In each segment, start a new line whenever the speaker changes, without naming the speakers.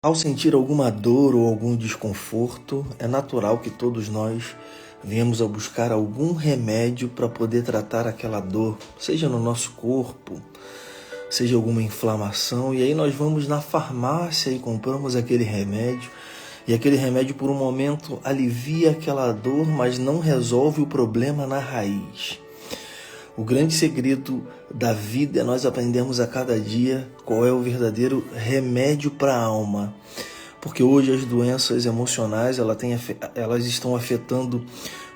Ao sentir alguma dor ou algum desconforto, é natural que todos nós venhamos a buscar algum remédio para poder tratar aquela dor, seja no nosso corpo, seja alguma inflamação, e aí nós vamos na farmácia e compramos aquele remédio, e aquele remédio por um momento alivia aquela dor, mas não resolve o problema na raiz. O grande segredo da vida é nós aprendermos a cada dia qual é o verdadeiro remédio para a alma. Porque hoje as doenças emocionais elas estão afetando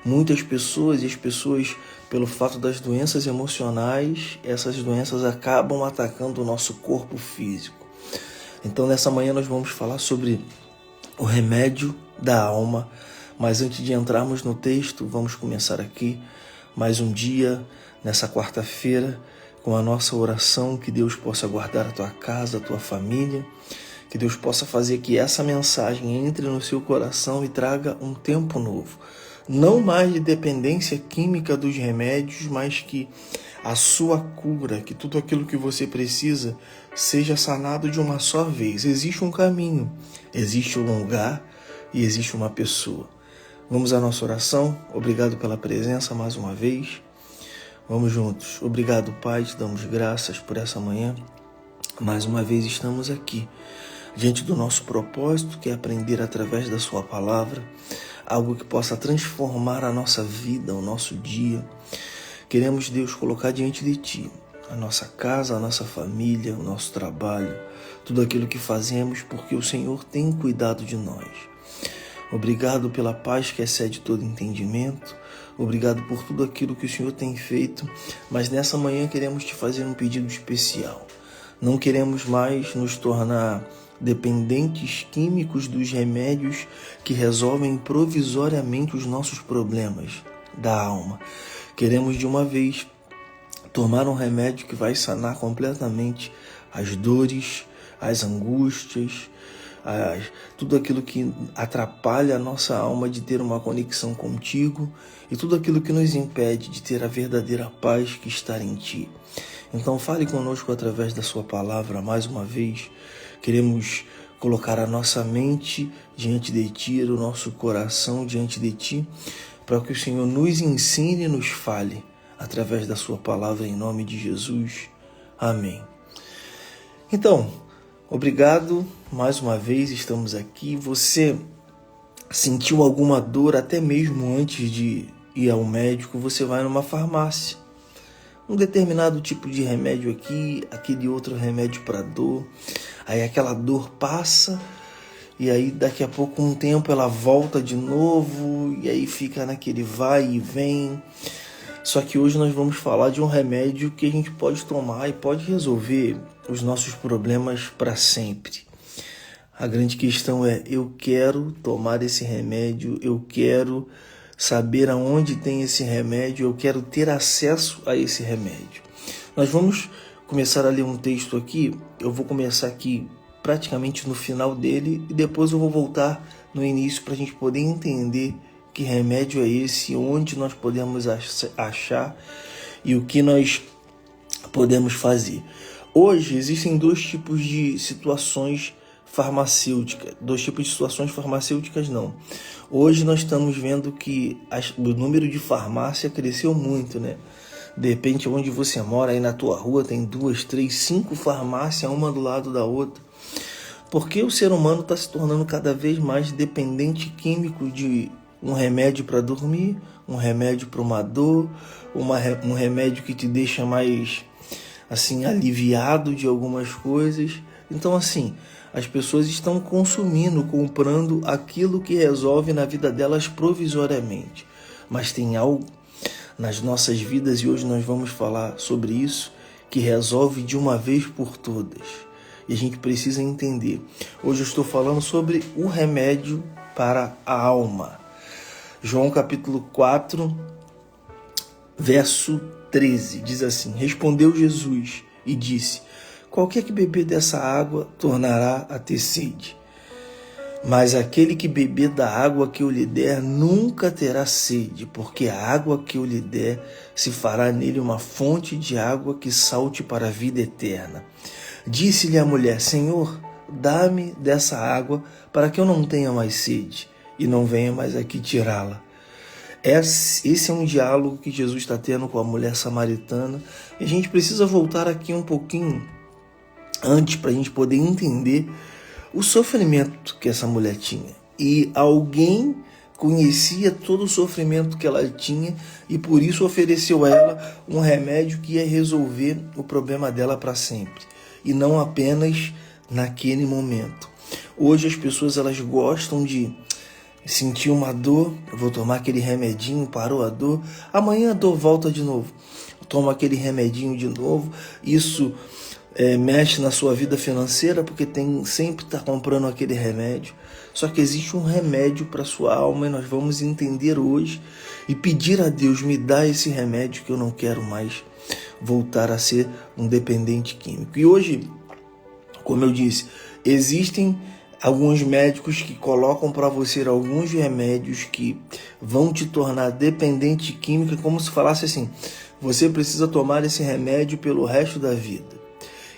muitas pessoas, e as pessoas, pelo fato das doenças emocionais, essas doenças acabam atacando o nosso corpo físico. Então nessa manhã nós vamos falar sobre o remédio da alma, mas antes de entrarmos no texto, vamos começar aqui mais um dia, nessa quarta-feira, com a nossa oração, que Deus possa guardar a tua casa, a tua família, que Deus possa fazer que essa mensagem entre no seu coração e traga um tempo novo. Não mais de dependência química dos remédios, mas que a sua cura, que tudo aquilo que você precisa, seja sanado de uma só vez. Existe um caminho, existe um lugar e existe uma pessoa. Vamos à nossa oração. Obrigado pela presença mais uma vez. Vamos juntos. Obrigado, Pai, te damos graças por essa manhã. Mais uma vez estamos aqui, diante do nosso propósito, que é aprender através da sua palavra, algo que possa transformar a nossa vida, o nosso dia. Queremos, Deus, colocar diante de Ti a nossa casa, a nossa família, o nosso trabalho, tudo aquilo que fazemos, porque o Senhor tem cuidado de nós. Obrigado pela paz que excede todo entendimento. Obrigado por tudo aquilo que o Senhor tem feito. Mas nessa manhã queremos te fazer um pedido especial. Não queremos mais nos tornar dependentes químicos dos remédios que resolvem provisoriamente os nossos problemas da alma. Queremos de uma vez tomar um remédio que vai sanar completamente as dores, as angústias, tudo aquilo que atrapalha a nossa alma de ter uma conexão contigo e tudo aquilo que nos impede de ter a verdadeira paz que está em Ti. Então fale conosco através da sua palavra mais uma vez. Queremos colocar a nossa mente diante de Ti, o nosso coração diante de Ti, para que o Senhor nos ensine e nos fale através da sua palavra, em nome de Jesus. Amém. Então, obrigado, mais uma vez estamos aqui. Você sentiu alguma dor até mesmo antes de ir ao médico? Você vai numa farmácia, um determinado tipo de remédio aqui, aquele outro remédio para dor, aí aquela dor passa e aí daqui a pouco, um tempo, ela volta de novo e aí fica naquele vai e vem. Só que hoje nós vamos falar de um remédio que a gente pode tomar e pode resolver os nossos problemas para sempre. A grande questão é: eu quero tomar esse remédio, eu quero saber aonde tem esse remédio, eu quero ter acesso a esse remédio. Nós vamos começar a ler um texto aqui. Eu vou começar aqui praticamente no final dele e depois eu vou voltar no início para a gente poder entender que remédio é esse, onde nós podemos achar e o que nós podemos fazer. Hoje existem dois tipos de situações farmacêuticas. Não. Hoje nós estamos vendo que o número de farmácia cresceu muito, né? De repente, onde você mora, aí na tua rua, tem 2, 3, 5 farmácias, uma do lado da outra. Porque o ser humano está se tornando cada vez mais dependente químico de um remédio para dormir, um remédio para uma dor, um remédio que te deixa mais assim aliviado de algumas coisas. Então assim, as pessoas estão comprando aquilo que resolve na vida delas provisoriamente. Mas tem algo nas nossas vidas, e hoje nós vamos falar sobre isso, que resolve de uma vez por todas. E a gente precisa entender. Hoje eu estou falando sobre o remédio para a alma. João capítulo 4, verso 13, diz assim: Respondeu Jesus e disse: Qualquer que beber dessa água tornará a ter sede. Mas aquele que beber da água que eu lhe der nunca terá sede, porque a água que eu lhe der se fará nele uma fonte de água que salte para a vida eterna. Disse-lhe a mulher: Senhor, dá-me dessa água para que eu não tenha mais sede e não venha mais aqui tirá-la. Esse é um diálogo que Jesus está tendo com a mulher samaritana. E a gente precisa voltar aqui um pouquinho antes para a gente poder entender o sofrimento que essa mulher tinha. E alguém conhecia todo o sofrimento que ela tinha e por isso ofereceu a ela um remédio que ia resolver o problema dela para sempre. E não apenas naquele momento. Hoje as pessoas elas gostam de sentir uma dor, eu vou tomar aquele remedinho, parou a dor, amanhã a dor volta de novo, toma aquele remedinho de novo, isso mexe na sua vida financeira porque sempre está comprando aquele remédio. Só que existe um remédio para a sua alma e nós vamos entender hoje e pedir a Deus, me dá esse remédio que eu não quero mais voltar a ser um dependente químico. E hoje, como eu disse, existem alguns médicos que colocam para você alguns remédios que vão te tornar dependente químico, como se falasse assim, você precisa tomar esse remédio pelo resto da vida.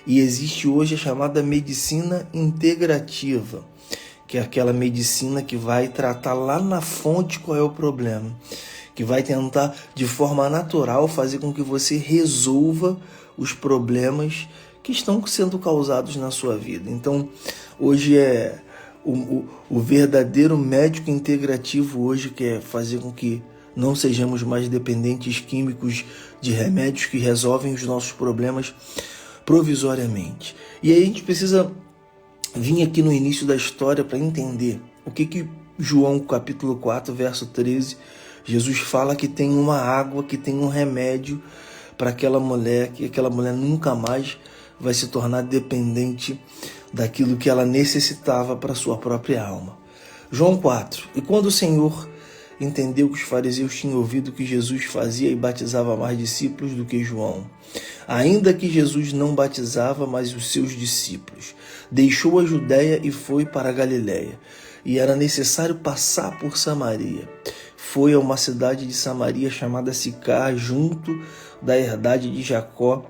E existe hoje a chamada medicina integrativa, que é aquela medicina que vai tratar lá na fonte qual é o problema, que vai tentar de forma natural fazer com que você resolva os problemas que estão sendo causados na sua vida. Então, hoje é o verdadeiro médico integrativo hoje que é fazer com que não sejamos mais dependentes químicos de remédios que resolvem os nossos problemas provisoriamente. E aí a gente precisa vir aqui no início da história para entender o que João capítulo 4, verso 13, Jesus fala que tem uma água, que tem um remédio para aquela mulher, que aquela mulher nunca mais vai se tornar dependente daquilo que ela necessitava para sua própria alma. João 4. E quando o Senhor entendeu que os fariseus tinham ouvido que Jesus fazia e batizava mais discípulos do que João, ainda que Jesus não batizava, mas os seus discípulos, deixou a Judéia e foi para a Galiléia. E era necessário passar por Samaria. Foi a uma cidade de Samaria chamada Sicar, junto da herdade de Jacó,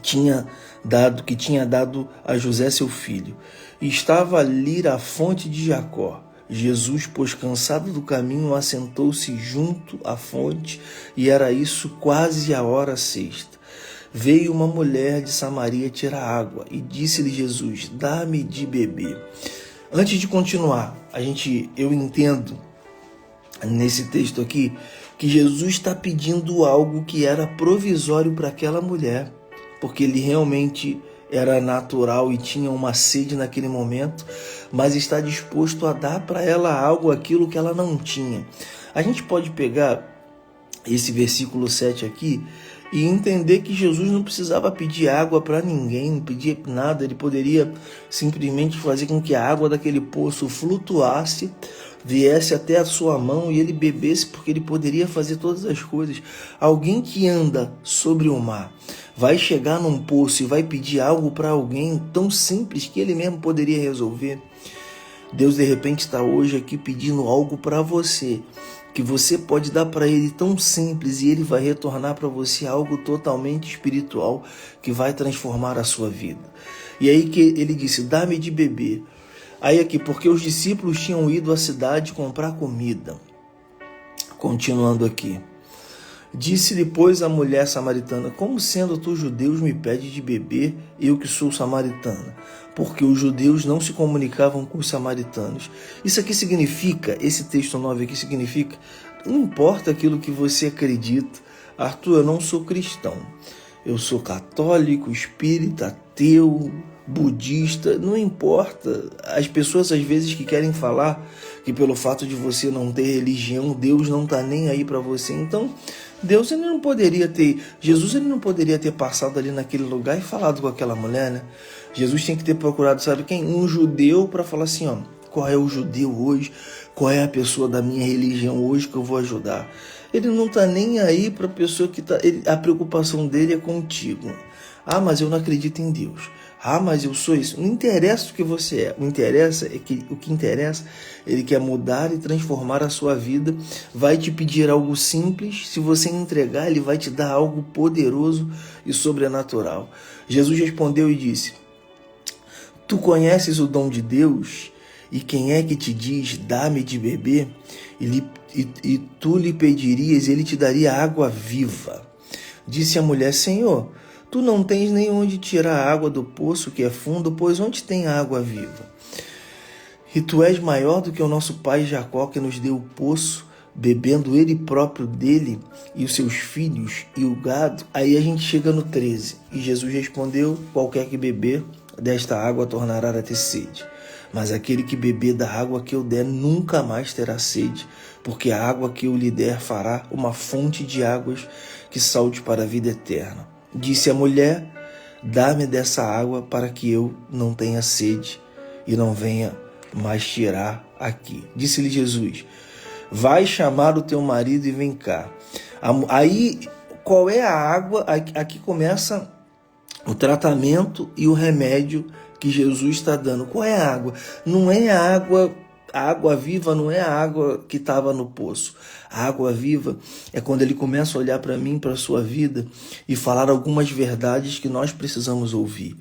que tinha dado a José seu filho. E estava ali a fonte de Jacó. Jesus, pois cansado do caminho, assentou-se junto à fonte, e era isso quase a hora sexta. Veio uma mulher de Samaria tirar água, e disse-lhe Jesus, dá-me de beber. Antes de continuar, eu entendo nesse texto aqui que Jesus está pedindo algo que era provisório para aquela mulher, porque ele realmente era natural e tinha uma sede naquele momento, mas está disposto a dar para ela algo, aquilo que ela não tinha. A gente pode pegar esse versículo 7 aqui e entender que Jesus não precisava pedir água para ninguém, não pedia nada, ele poderia simplesmente fazer com que a água daquele poço flutuasse, viesse até a sua mão e ele bebesse, porque ele poderia fazer todas as coisas. Alguém que anda sobre o mar vai chegar num poço e vai pedir algo para alguém tão simples que ele mesmo poderia resolver. Deus de repente está hoje aqui pedindo algo para você, que você pode dar para ele tão simples, e ele vai retornar para você algo totalmente espiritual que vai transformar a sua vida. E aí que ele disse, dá-me de beber. Aí aqui, porque os discípulos tinham ido à cidade comprar comida. Continuando aqui. Disse-lhe, pois, a mulher samaritana, como sendo tu judeus me pede de beber, eu que sou samaritana? Porque os judeus não se comunicavam com os samaritanos. Isso aqui significa, esse texto 9 aqui significa, não importa aquilo que você acredita. Arthur, eu não sou cristão. Eu sou católico, espírita, ateu, budista, não importa. As pessoas às vezes que querem falar que pelo fato de você não ter religião, Deus não está nem aí para você. Então, Jesus ele não poderia ter passado ali naquele lugar e falado com aquela mulher, né? Jesus tinha que ter procurado, sabe quem? Um judeu para falar assim, ó, qual é o judeu hoje? Qual é a pessoa da minha religião hoje que eu vou ajudar? Ele não está nem aí para a pessoa que está... A preocupação dele é contigo. Ah, mas eu não acredito em Deus. Ah, mas eu sou isso. Não interessa o que você é. O que interessa, ele quer mudar e transformar a sua vida. Vai te pedir algo simples. Se você entregar, ele vai te dar algo poderoso e sobrenatural. Jesus respondeu e disse, Tu conheces o dom de Deus? E quem é que te diz, dá-me de beber? E tu lhe pedirias, ele te daria água viva. Disse a mulher, Senhor, tu não tens nem onde tirar a água do poço que é fundo, pois onde tem água viva? E tu és maior do que o nosso pai Jacó, que nos deu o poço, bebendo ele próprio dele e os seus filhos e o gado. Aí a gente chega no 13. E Jesus respondeu, qualquer que beber desta água tornará a ter sede. Mas aquele que beber da água que eu der nunca mais terá sede, porque a água que eu lhe der fará uma fonte de águas que salte para a vida eterna. Disse a mulher, dá-me dessa água para que eu não tenha sede e não venha mais tirar aqui. Disse-lhe Jesus, vai chamar o teu marido e vem cá. Aí, qual é a água? Aqui começa o tratamento e o remédio que Jesus está dando. Qual é a água? Não é a água viva não é a água que estava no poço. A água viva é quando ele começa a olhar para mim, para a sua vida e falar algumas verdades que nós precisamos ouvir.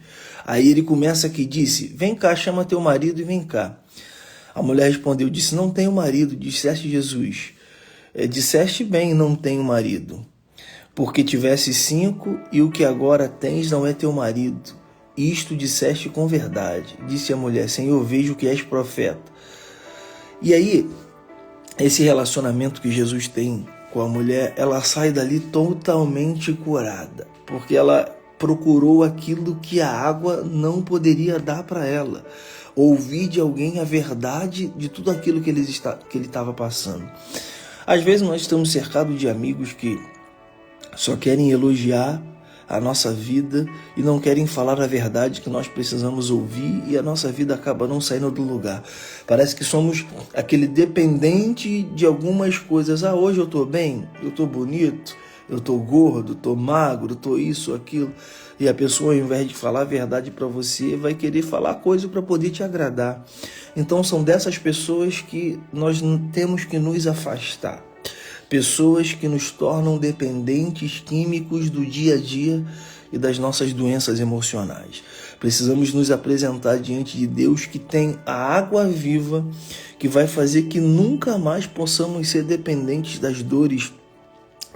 Aí ele começa aqui, disse, vem cá, chama teu marido e vem cá. A mulher respondeu, disse, não tenho marido. Disseste Jesus, disseste bem, não tenho marido. Porque tivesse 5 e o que agora tens não é teu marido. Isto disseste com verdade. Disse a mulher, Senhor, vejo que és profeta. E aí, esse relacionamento que Jesus tem com a mulher, ela sai dali totalmente curada, porque ela procurou aquilo que a água não poderia dar para ela. Ouvir de alguém a verdade de tudo aquilo que ele estava passando. Às vezes nós estamos cercados de amigos que só querem elogiar a nossa vida e não querem falar a verdade que nós precisamos ouvir, e a nossa vida acaba não saindo do lugar. Parece que somos aquele dependente de algumas coisas. Hoje eu estou bem, eu estou bonito, eu estou gordo, estou magro, estou isso, aquilo. E a pessoa, ao invés de falar a verdade para você, vai querer falar coisa para poder te agradar. Então são dessas pessoas que nós temos que nos afastar. Pessoas que nos tornam dependentes químicos do dia a dia e das nossas doenças emocionais. Precisamos nos apresentar diante de Deus, que tem a água viva, que vai fazer que nunca mais possamos ser dependentes das dores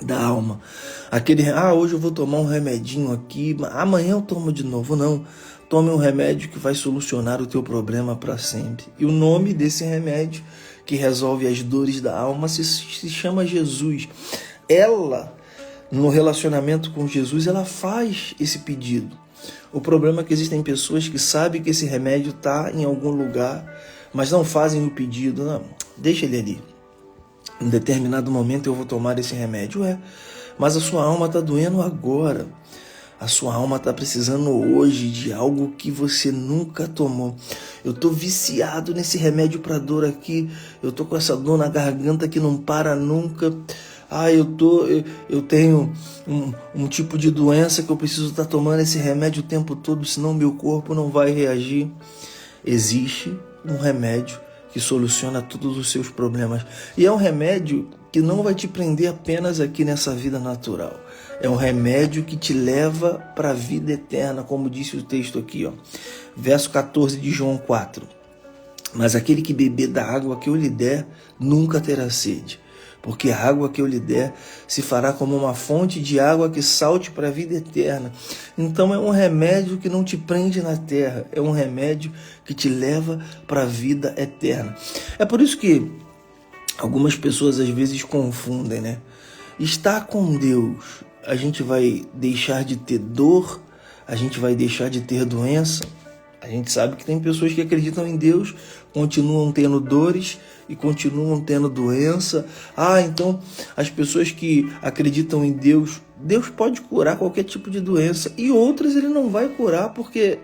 da alma. Hoje eu vou tomar um remedinho aqui, amanhã eu tomo de novo. Não, tome um remédio que vai solucionar o teu problema para sempre. E o nome desse remédio que resolve as dores da alma se chama Jesus. Ela, no relacionamento com Jesus, ela faz esse pedido. O problema é que existem pessoas que sabem que esse remédio está em algum lugar, mas não fazem o pedido. Não, deixa ele ali. Em determinado momento eu vou tomar esse remédio. Mas a sua alma está doendo agora. A sua alma está precisando hoje de algo que você nunca tomou. Eu estou viciado nesse remédio para dor aqui. Eu estou com essa dor na garganta que não para nunca. Eu tenho um tipo de doença que eu preciso estar tomando esse remédio o tempo todo, senão meu corpo não vai reagir. Existe um remédio que soluciona todos os seus problemas. E é um remédio que não vai te prender apenas aqui nessa vida natural. É um remédio que te leva para a vida eterna, como disse o texto aqui, verso 14 de João 4. Mas aquele que beber da água que eu lhe der, nunca terá sede, porque a água que eu lhe der se fará como uma fonte de água que salte para a vida eterna. Então é um remédio que não te prende na terra, é um remédio que te leva para a vida eterna. É por isso que algumas pessoas às vezes confundem, né? Estar com Deus, a gente vai deixar de ter dor, a gente vai deixar de ter doença. A gente sabe que tem pessoas que acreditam em Deus, continuam tendo dores e continuam tendo doença. Então as pessoas que acreditam em Deus, Deus pode curar qualquer tipo de doença, e outras ele não vai curar porque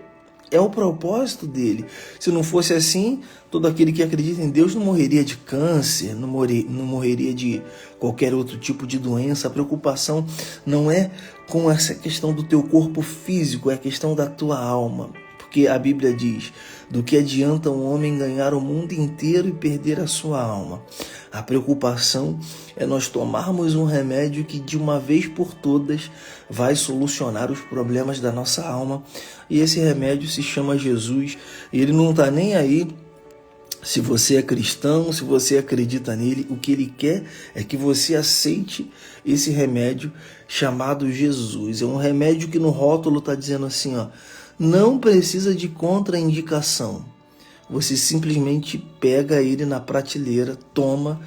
é o propósito dele. Se não fosse assim, todo aquele que acredita em Deus não morreria de câncer, não morreria de qualquer outro tipo de doença. A preocupação não é com essa questão do teu corpo físico, é a questão da tua alma. porque a Bíblia diz: do que adianta um homem ganhar o mundo inteiro e perder a sua alma? A preocupação é nós tomarmos um remédio que de uma vez por todas vai solucionar os problemas da nossa alma. E esse remédio se chama Jesus. E ele não está nem aí se você é cristão, se você acredita nele. O que ele quer é que você aceite esse remédio chamado Jesus. É um remédio que no rótulo está dizendo assim, ó, não precisa de contraindicação. Você simplesmente pega ele na prateleira, toma,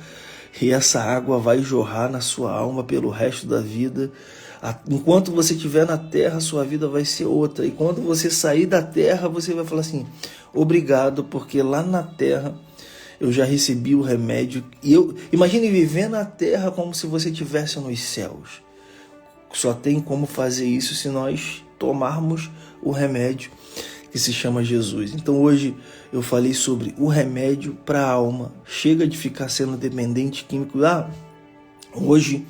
e essa água vai jorrar na sua alma pelo resto da vida. Enquanto você estiver na terra, sua vida vai ser outra. E quando você sair da terra, você vai falar assim: obrigado, porque lá na terra eu já recebi o remédio. E imagine viver na terra como se você estivesse nos céus. Só tem como fazer isso se nós tomarmos o remédio que se chama Jesus. Então hoje eu falei sobre o remédio para a alma. Chega de ficar sendo dependente químico. Hoje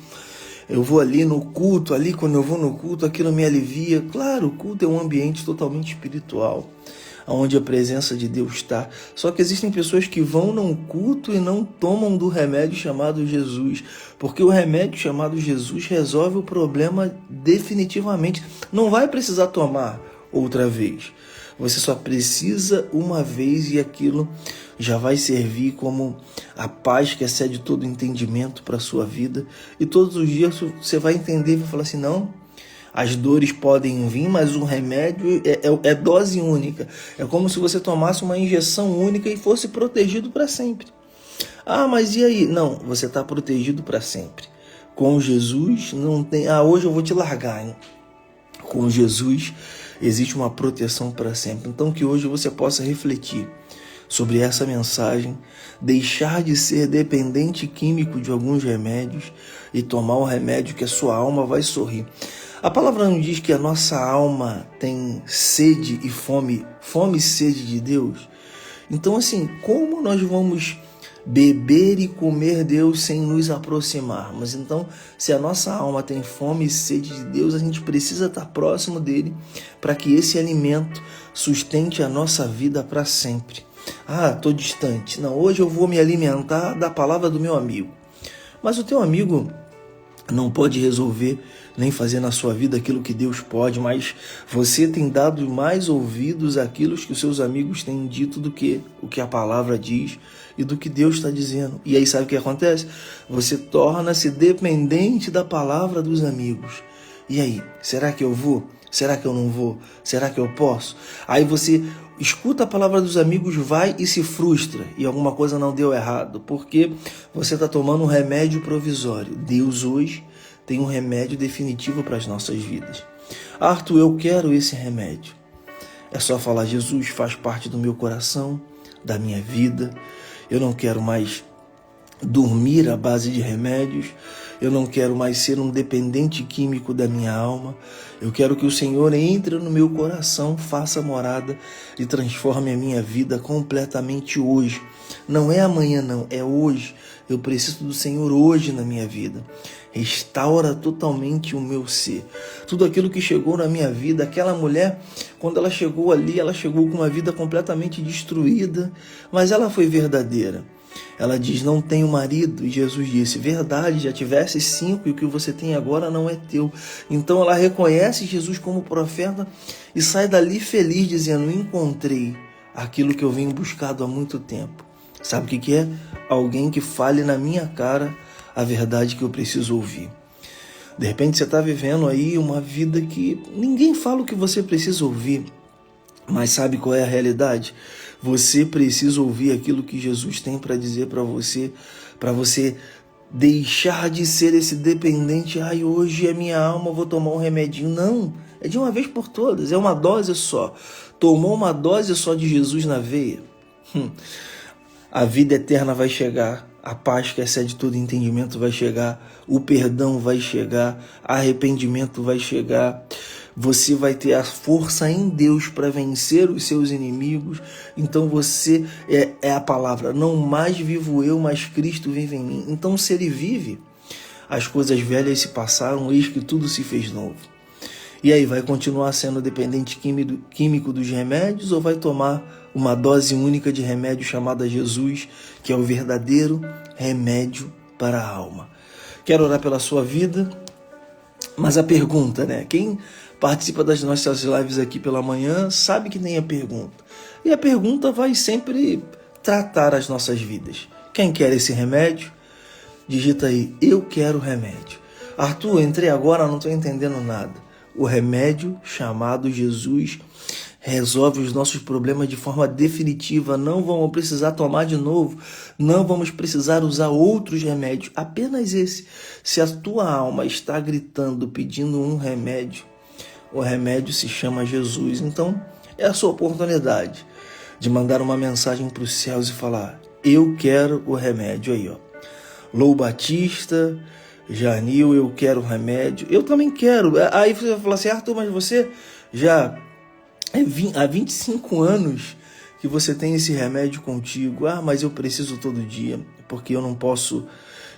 eu vou ali no culto, quando eu vou no culto, aquilo me alivia. Claro, o culto é um ambiente totalmente espiritual, onde a presença de Deus está. Só que existem pessoas que vão num culto e não tomam do remédio chamado Jesus, porque o remédio chamado Jesus resolve o problema definitivamente. Não vai precisar tomar outra vez. Você só precisa uma vez e aquilo já vai servir como a paz que excede todo entendimento para a sua vida. E todos os dias você vai entender e vai falar assim: não, as dores podem vir, mas o remédio é dose única. É como se você tomasse uma injeção única e fosse protegido para sempre. Mas e aí? Não, você está protegido para sempre. Com Jesus não tem... hoje eu vou te largar, hein? Com Jesus existe uma proteção para sempre. Então que hoje você possa refletir sobre essa mensagem, deixar de ser dependente químico de alguns remédios e tomar o remédio que a sua alma vai sorrir. A palavra não diz que a nossa alma tem sede e fome e sede de Deus? Então assim, como nós vamos beber e comer Deus sem nos aproximarmos? Então, se a nossa alma tem fome e sede de Deus, a gente precisa estar próximo dele para que esse alimento sustente a nossa vida para sempre. Estou distante. Não, hoje eu vou me alimentar da palavra do meu amigo. Mas o teu amigo não pode resolver nem fazer na sua vida aquilo que Deus pode, mas você tem dado mais ouvidos àquilo que os seus amigos têm dito do que o que a palavra diz e do que Deus está dizendo. E aí sabe o que acontece? Você torna-se dependente da palavra dos amigos. E aí, será que eu vou? Será que eu não vou? Será que eu posso? Aí você escuta a palavra dos amigos, vai e se frustra, e alguma coisa não deu errado, porque você está tomando um remédio provisório. Deus hoje tem um remédio definitivo para as nossas vidas. Arthur, eu quero esse remédio. É só falar: Jesus faz parte do meu coração, da minha vida. Eu não quero mais dormir à base de remédios. Eu não quero mais ser um dependente químico da minha alma. Eu quero que o Senhor entre no meu coração, faça morada e transforme a minha vida completamente hoje. Não é amanhã, não, é hoje. Eu preciso do Senhor hoje na minha vida. Restaura totalmente o meu ser. Tudo aquilo que chegou na minha vida, aquela mulher, quando ela chegou ali, ela chegou com uma vida completamente destruída, mas ela foi verdadeira. Ela diz: não tenho marido. E Jesus disse: verdade, já tivesse 5 e o que você tem agora não é teu. Então ela reconhece Jesus como profeta e sai dali feliz, dizendo: encontrei aquilo que eu venho buscado há muito tempo. Sabe o que é? Alguém que fale na minha cara a verdade que eu preciso ouvir. De repente você está vivendo aí uma vida que ninguém fala o que você precisa ouvir. Mas sabe qual é a realidade? Você precisa ouvir aquilo que Jesus tem para dizer para você deixar de ser esse dependente. Hoje é minha alma, vou tomar um remedinho. Não, é de uma vez por todas, é uma dose só. Tomou uma dose só de Jesus na veia, a vida eterna vai chegar, a paz que excede todo entendimento vai chegar, o perdão vai chegar, arrependimento vai chegar. Você vai ter a força em Deus para vencer os seus inimigos. Então você é a palavra: não mais vivo eu, mas Cristo vive em mim. Então se Ele vive, as coisas velhas se passaram, eis que tudo se fez novo. E aí, vai continuar sendo dependente químico dos remédios ou vai tomar uma dose única de remédio chamada Jesus, que é o verdadeiro remédio para a alma? Quero orar pela sua vida, mas a pergunta, né? Quem participa das nossas lives aqui pela manhã sabe que tem a pergunta. E a pergunta vai sempre tratar as nossas vidas. Quem quer esse remédio? Digita aí, eu quero remédio. Arthur, entrei agora, não estou entendendo nada. O remédio chamado Jesus resolve os nossos problemas de forma definitiva. Não vamos precisar tomar de novo. Não vamos precisar usar outros remédios. Apenas esse. Se a tua alma está gritando, pedindo um remédio, o remédio se chama Jesus. Então, é a sua oportunidade de mandar uma mensagem para os céus e falar, eu quero o remédio. Aí, ó. Lou Batista, Janil, eu quero remédio. Eu também quero. Aí você vai falar assim, Arthur, mas você já há 25 anos que você tem esse remédio contigo. Ah, mas eu preciso todo dia, porque eu não posso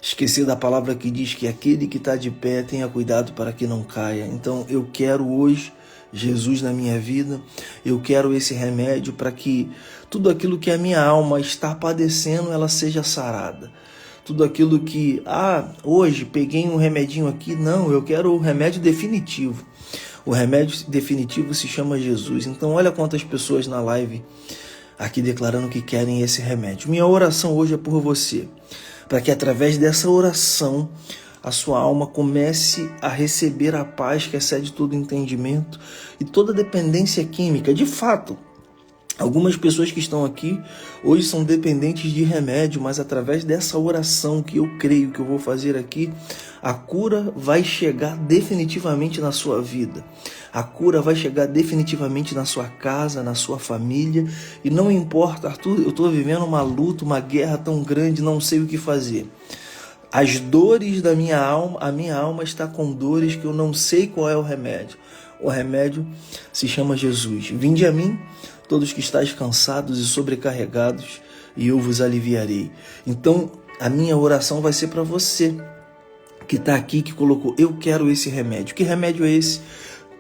esquecer da palavra que diz que aquele que está de pé tenha cuidado para que não caia. Então eu quero hoje Jesus na minha vida. Eu quero esse remédio para que tudo aquilo que a minha alma está padecendo, ela seja sarada. Tudo aquilo que, hoje peguei um remedinho aqui, não, eu quero o remédio definitivo. O remédio definitivo se chama Jesus. Então olha quantas pessoas na live aqui declarando que querem esse remédio. Minha oração hoje é por você, para que através dessa oração a sua alma comece a receber a paz que excede todo entendimento e toda dependência química. De fato, algumas pessoas que estão aqui hoje são dependentes de remédio, mas através dessa oração que eu creio que eu vou fazer aqui, a cura vai chegar definitivamente na sua vida. A cura vai chegar definitivamente na sua casa, na sua família. E não importa, Arthur, eu estou vivendo uma luta, uma guerra tão grande, não sei o que fazer. As dores da minha alma, a minha alma está com dores que eu não sei qual é o remédio. O remédio se chama Jesus. Vinde a mim, todos que estáis cansados e sobrecarregados, e eu vos aliviarei. Então, a minha oração vai ser para você que está aqui, que colocou, eu quero esse remédio. Que remédio é esse?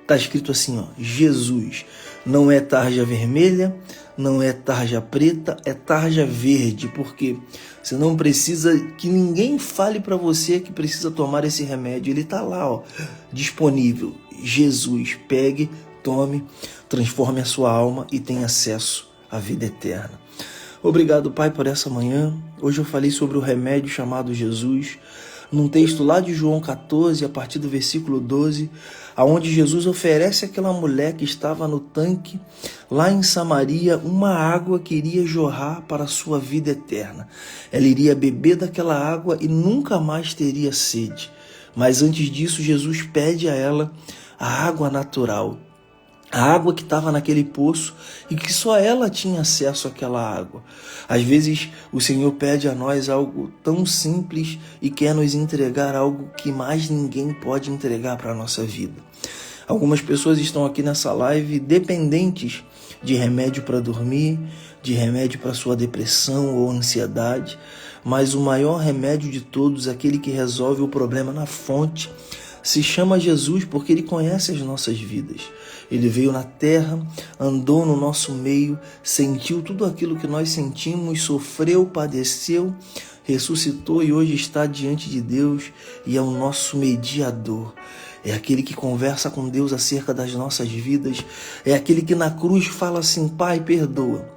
Está escrito assim, ó, Jesus. Não é tarja vermelha, não é tarja preta, é tarja verde, porque você não precisa que ninguém fale para você que precisa tomar esse remédio. Ele está lá, ó, disponível. Jesus, pegue, tome, transforme a sua alma e tenha acesso à vida eterna. Obrigado, Pai, por essa manhã. Hoje eu falei sobre o remédio chamado Jesus, num texto lá de João 14, a partir do versículo 12, aonde Jesus oferece àquela mulher que estava no tanque, lá em Samaria, uma água que iria jorrar para a sua vida eterna. Ela iria beber daquela água e nunca mais teria sede. Mas antes disso, Jesus pede a ela a água natural, a água que estava naquele poço e que só ela tinha acesso àquela água. Às vezes o Senhor pede a nós algo tão simples e quer nos entregar algo que mais ninguém pode entregar para a nossa vida. Algumas pessoas estão aqui nessa live dependentes de remédio para dormir, de remédio para sua depressão ou ansiedade, mas o maior remédio de todos, aquele que resolve o problema na fonte, se chama Jesus, porque Ele conhece as nossas vidas. Ele veio na terra, andou no nosso meio, sentiu tudo aquilo que nós sentimos, sofreu, padeceu, ressuscitou e hoje está diante de Deus e é o nosso mediador. É aquele que conversa com Deus acerca das nossas vidas. É aquele que na cruz fala assim, Pai, perdoa,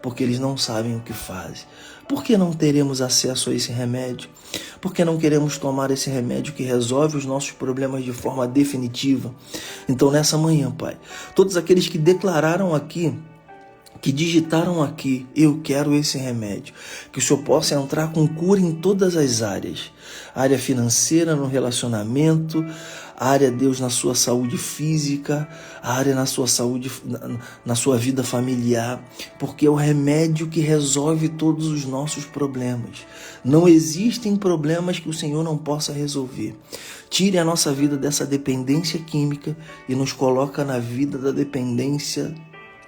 porque eles não sabem o que fazem. Por que não teremos acesso a esse remédio? Por que não queremos tomar esse remédio que resolve os nossos problemas de forma definitiva? Então, nessa manhã, Pai, todos aqueles que declararam aqui, que digitaram aqui, eu quero esse remédio, que o Senhor possa entrar com cura em todas as áreas, área financeira, no relacionamento, área, Deus, na sua saúde física, área na sua saúde, na sua vida familiar, porque é o remédio que resolve todos os nossos problemas. Não existem problemas que o Senhor não possa resolver. Tire a nossa vida dessa dependência química e nos coloca na vida da dependência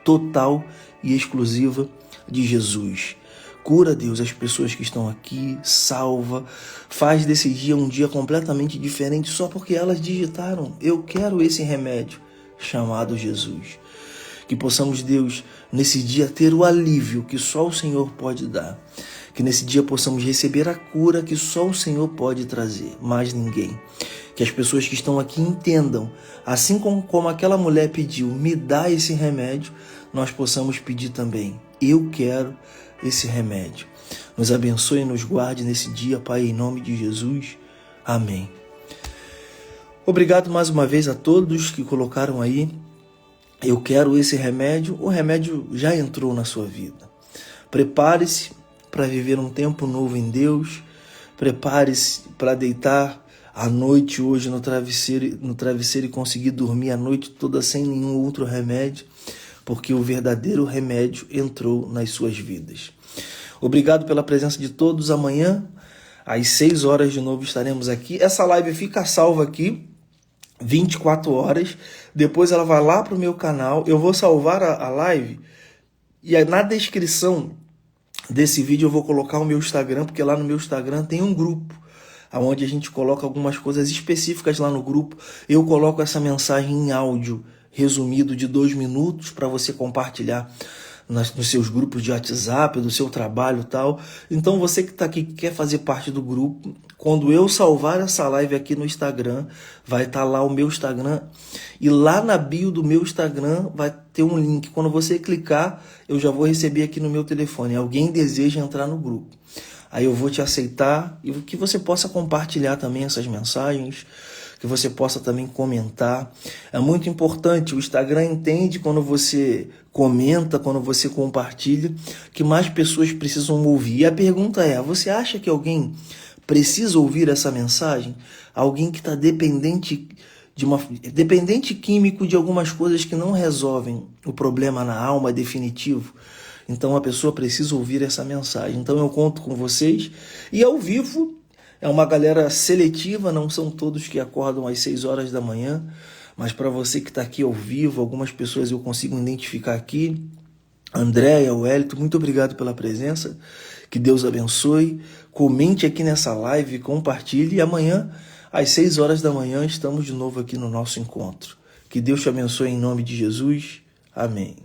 total e exclusiva de Jesus. Cura, Deus, as pessoas que estão aqui, salva, faz desse dia um dia completamente diferente só porque elas digitaram, eu quero esse remédio. chamado Jesus. Que possamos, Deus, nesse dia ter o alívio que só o Senhor pode dar. Que nesse dia possamos receber a cura que só o Senhor pode trazer, mais ninguém. Que as pessoas que estão aqui entendam, assim como aquela mulher pediu, me dá esse remédio, nós possamos pedir também, eu quero esse remédio. Nos abençoe e nos guarde nesse dia, Pai, em nome de Jesus. Amém. Obrigado mais uma vez a todos que colocaram aí, eu quero esse remédio. O remédio já entrou na sua vida. Prepare-se para viver um tempo novo em Deus. Prepare-se para deitar à noite hoje no travesseiro e conseguir dormir a noite toda sem nenhum outro remédio, porque o verdadeiro remédio entrou nas suas vidas. Obrigado pela presença de todos. Amanhã, às 6 horas de novo, estaremos aqui. Essa live fica salva aqui, 24 horas. Depois ela vai lá para o meu canal. Eu vou salvar a live e na descrição desse vídeo eu vou colocar o meu Instagram, porque lá no meu Instagram tem um grupo onde a gente coloca algumas coisas específicas lá no grupo. Eu coloco essa mensagem em áudio resumido de 2 minutos para você compartilhar nos seus grupos de WhatsApp, do seu trabalho e tal. Então você que está aqui, que quer fazer parte do grupo, quando eu salvar essa live aqui no Instagram, vai estar lá o meu Instagram, e lá na bio do meu Instagram vai ter um link. Quando você clicar, eu já vou receber aqui no meu telefone. Alguém deseja entrar no grupo. Aí eu vou te aceitar e que você possa compartilhar também essas mensagens, que você possa também comentar. É muito importante, o Instagram entende quando você comenta, quando você compartilha, que mais pessoas precisam ouvir. E a pergunta é, você acha que alguém precisa ouvir essa mensagem? Alguém que está dependente químico de algumas coisas que não resolvem o problema na alma definitivo. Então a pessoa precisa ouvir essa mensagem. Então eu conto com vocês. E ao vivo, é uma galera seletiva, não são todos que acordam às 6 horas da manhã, mas para você que está aqui ao vivo, algumas pessoas eu consigo identificar aqui. Andréia, Wellington, muito obrigado pela presença, que Deus abençoe. Comente aqui nessa live, compartilhe, e amanhã, às 6 horas da manhã, estamos de novo aqui no nosso encontro. Que Deus te abençoe em nome de Jesus. Amém.